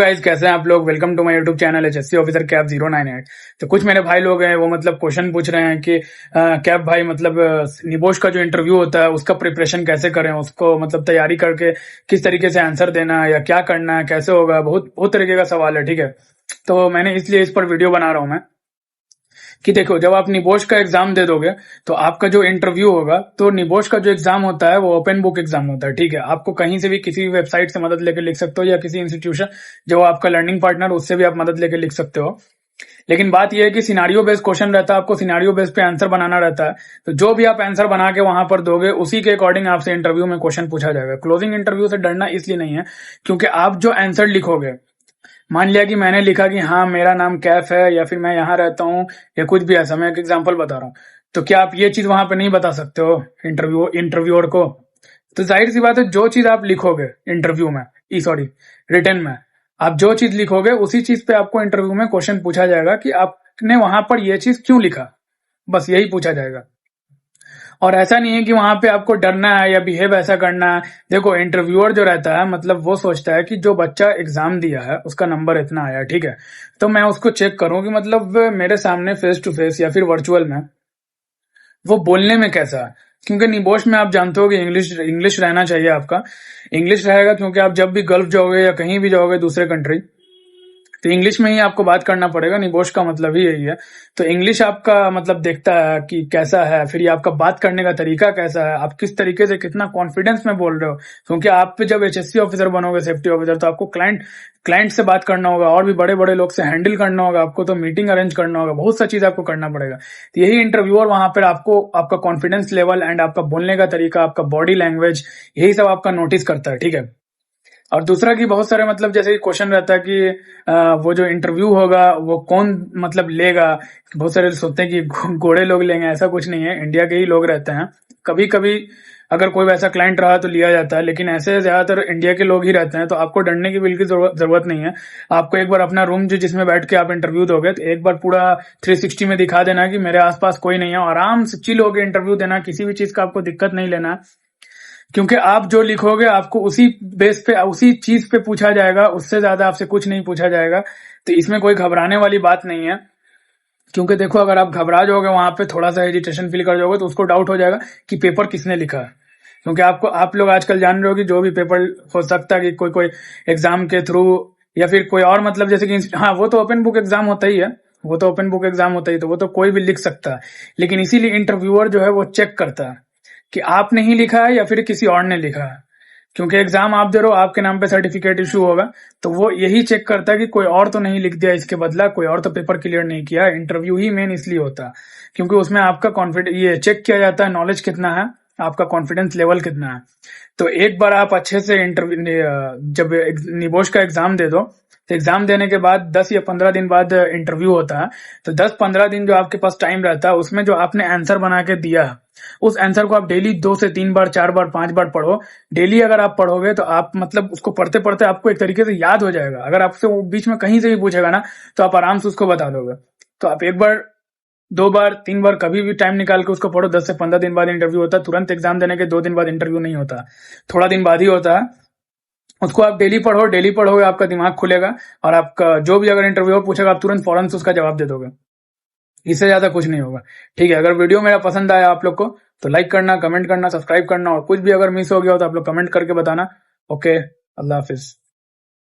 Guys, कैसे हैं आप लोग। Welcome to my YouTube channel HSC officer cab 098। तो कुछ मेरे भाई लोग हैं वो मतलब क्वेश्चन पूछ रहे हैं कि कैब भाई मतलब निबोश का जो इंटरव्यू होता है उसका प्रिपरेशन कैसे करें, उसको मतलब तैयारी करके किस तरीके से आंसर देना है या क्या करना है, कैसे होगा। बहुत बहुत तरीके का सवाल है, ठीक है। तो मैंने इसलिए इस पर वीडियो बना रहा हूं मैं कि देखो, जब आप निबोश का एग्जाम दे दोगे तो आपका जो इंटरव्यू होगा, तो निबोश का जो एग्जाम होता है वो ओपन बुक एग्जाम होता है, ठीक है। आपको कहीं से भी किसी भी वेबसाइट से मदद लेकर लिख सकते हो या किसी इंस्टीट्यूशन जो आपका लर्निंग पार्टनर उससे भी आप मदद लेकर लिख सकते हो। लेकिन बात यह है कि सिनारियो बेस्ड क्वेश्चन रहता है, आपको सिनारियो बेस्ड पे आंसर बनाना रहता है। तो जो भी आप आंसर बना के वहां पर दोगे उसी के अकॉर्डिंग आपसे इंटरव्यू में क्वेश्चन पूछा जाएगा। क्लोजिंग इंटरव्यू से डरना इसलिए नहीं है क्योंकि आप जो आंसर लिखोगे, मान लिया कि मैंने लिखा कि हाँ मेरा नाम कैफ है या फिर मैं यहाँ रहता हूँ या कुछ भी ऐसा, मैं एक एग्जांपल बता रहा हूँ, तो क्या आप ये चीज वहां पे नहीं बता सकते हो इंटरव्यूअर को? तो जाहिर सी बात है, जो चीज आप लिखोगे इंटरव्यू में, सॉरी रिटर्न में, आप जो चीज लिखोगे उसी चीज पे आपको इंटरव्यू में क्वेश्चन पूछा जाएगा कि आपने वहां पर ये चीज क्यों लिखा। बस यही पूछा जाएगा। और ऐसा नहीं है कि वहां पे आपको डरना है या बिहेव ऐसा करना है। देखो, इंटरव्यूअर जो रहता है मतलब वो सोचता है कि जो बच्चा एग्जाम दिया है उसका नंबर इतना आया, ठीक है, तो मैं उसको चेक करूं कि मतलब मेरे सामने फेस टू फेस या फिर वर्चुअल में वो बोलने में कैसा है। क्योंकि निबोश में आप जानते हो कि इंग्लिश इंग्लिश रहना चाहिए, आपका इंग्लिश रहेगा, क्योंकि आप जब भी गल्फ जाओगे या कहीं भी जाओगे दूसरे कंट्री, तो इंग्लिश में ही आपको बात करना पड़ेगा। निबोश का मतलब ही यही है। तो इंग्लिश आपका मतलब देखता है कि कैसा है, फिर ये आपका बात करने का तरीका कैसा है, आप किस तरीके से कितना कॉन्फिडेंस में बोल रहे हो। क्योंकि आप जब एचएससी ऑफिसर बनोगे, सेफ्टी ऑफिसर, तो आपको क्लाइंट से बात करना होगा और भी बड़े बड़े लोग से हैंडल करना होगा आपको, तो मीटिंग अरेंज करना होगा, बहुत सा चीज आपको करना पड़ेगा। तो यही इंटरव्यूअर वहां पर आपको आपका कॉन्फिडेंस लेवल एंड आपका बोलने का तरीका, आपका बॉडी लैंग्वेज, यही सब आपका नोटिस करता है, ठीक है। और दूसरा कि बहुत सारे मतलब जैसे क्वेश्चन रहता है कि वो जो इंटरव्यू होगा वो कौन मतलब लेगा। बहुत सारे सोचते हैं कि घोड़े लोग लेंगे, ऐसा कुछ नहीं है। इंडिया के ही लोग रहते हैं। कभी कभी अगर कोई वैसा क्लाइंट रहा तो लिया जाता है, लेकिन ऐसे ज्यादातर इंडिया के लोग ही रहते हैं। तो आपको डरने की बिल्कुल जरूरत नहीं है। आपको एक बार अपना रूम जो जिसमें बैठ के आप इंटरव्यू दोगे, तो एक बार पूरा 360 में दिखा देना कि मेरे आसपास कोई नहीं है, आराम से चिल होकर इंटरव्यू देना। किसी भी चीज का आपको दिक्कत नहीं लेना, क्योंकि आप जो लिखोगे आपको उसी बेस पे उसी चीज पे पूछा जाएगा, उससे ज्यादा आपसे कुछ नहीं पूछा जाएगा। तो इसमें कोई घबराने वाली बात नहीं है। क्योंकि देखो, अगर आप घबरा जाओगे वहां पे, थोड़ा सा हेजिटेशन फील कर जाओगे, तो उसको डाउट हो जाएगा कि पेपर किसने लिखा है। क्योंकि आप लोग आजकल जान रहे हो कि जो भी पेपर हो सकता है कि कोई कोई एग्जाम के थ्रू या फिर कोई और मतलब जैसे कि हाँ, वो तो ओपन बुक एग्जाम होता ही है, वो तो ओपन बुक एग्जाम होता ही, तो वो तो कोई भी लिख सकता है। लेकिन इसीलिए इंटरव्यूअर जो है वो चेक करता है कि आपने ही लिखा है या फिर किसी और ने लिखा है। क्योंकि एग्जाम आप दे रहे हो, आपके नाम पे सर्टिफिकेट इशू होगा, तो वो यही चेक करता है कि कोई और तो नहीं लिख दिया इसके बदला, कोई और तो पेपर क्लियर नहीं किया। इंटरव्यू ही मेन इसलिए होता है क्योंकि उसमें आपका कॉन्फिडेंस ये चेक किया जाता है, नॉलेज कितना है, आपका कॉन्फिडेंस लेवल कितना है। तो एक बार आप अच्छे से जब निबोश का एग्जाम दे दो, तो एग्जाम देने के बाद 10 या 15 दिन बाद इंटरव्यू होता है। तो 10-15 दिन जो आपके पास टाइम रहता है, उसमें जो आपने आंसर बना के दिया है, उस आंसर को आप डेली 2 से 3 बार, 4 बार, 5 बार पढ़ो। डेली अगर आप पढ़ोगे तो आप मतलब उसको पढ़ते पढ़ते आपको एक तरीके से याद हो जाएगा। अगर आपसे वो बीच में कहीं से भी पूछेगा ना, तो आप आराम से उसको बता दोगे। तो आप एक बार, 2 बार, 3 बार, कभी भी टाइम निकाल के उसको पढ़ो। 10 से 15 दिन बाद इंटरव्यू होता है। तुरंत एग्जाम देने के 2 दिन बाद इंटरव्यू नहीं होता, थोड़ा दिन बाद ही होता है। उसको आप डेली पढ़ो, डेली पढ़ोगे आपका दिमाग खुलेगा और आपका जो भी अगर इंटरव्यूअर पूछेगा आप तुरंत फौरन से उसका जवाब दे दोगे। इससे ज्यादा कुछ नहीं होगा, ठीक है। अगर वीडियो मेरा पसंद आया आप लोग को तो लाइक करना, कमेंट करना, सब्सक्राइब करना, और कुछ भी अगर मिस हो गया हो तो आप लोग कमेंट करके बताना। ओके, अल्लाह हाफिज।